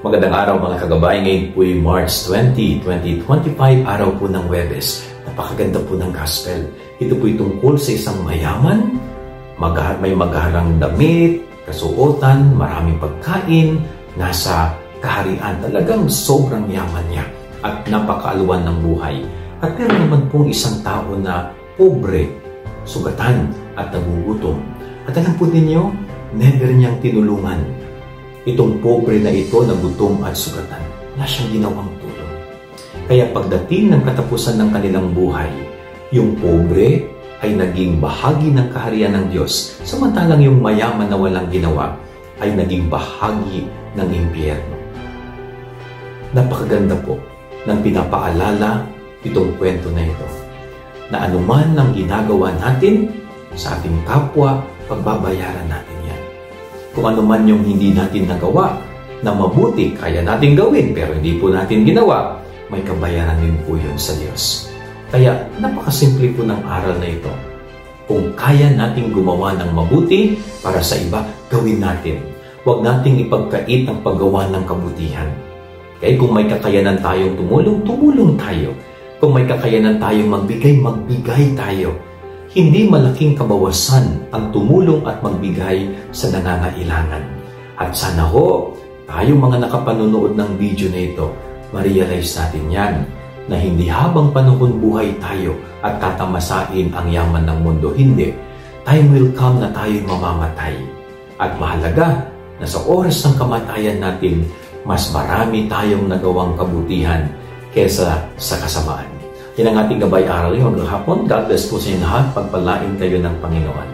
Magandang araw mga kagabay. Ngayon po ay March 20, 2025, araw po ng Huwebes. Napakaganda po ng gospel. Ito po tungkol sa isang mayaman, may magharang damit, kasuotan, maraming pagkain, nasa kaharian. Talagang sobrang yaman niya at napakaaluan ng buhay. At meron naman pong isang tao na pobre, sugatan at nagugutom. At alam po ninyo, never niyang tinulungan itong pobre na ito na gutom at sugatan. Wala siyang ginawang tulong. Kaya pagdating ng katapusan ng kanilang buhay, yung pobre ay naging bahagi ng kaharian ng Diyos, samantalang yung mayaman na walang ginawa ay naging bahagi ng impyerno. Napakaganda po ng pinapaalala itong kwento na ito, na anuman ang ginagawa natin sa ating kapwa, pagbabayaran natin yan. Kung ano man yung hindi natin nagawa na mabuti, kaya natin gawin, pero hindi po natin ginawa, may kabayaran din po yun sa Diyos. Kaya napakasimple po ng aral na ito. Kung kaya natin gumawa ng mabuti para sa iba, gawin natin. Huwag nating ipagkait ang paggawa ng kabutihan. Kaya kung may kakayanan tayong tumulong, tumulong tayo. Kung may kakayanan tayong magbigay, magbigay tayo. Hindi malaking kabawasan ang tumulong at magbigay sa nangangailangan. At sana ho, tayong mga nakapanunood ng video na ito, ma-realize natin yan, na hindi habang panahon buhay tayo at tatamasain ang yaman ng mundo. Hindi. Time will come na tayo'y mamamatay. At mahalaga na sa oras ng kamatayan natin, mas marami tayong nagawang kabutihan kesa sa kasamaan. Yan ang ating gabay aral ngayong hapon. God bless po sa inyo lahat. Pagpalain kayo ng Panginoon.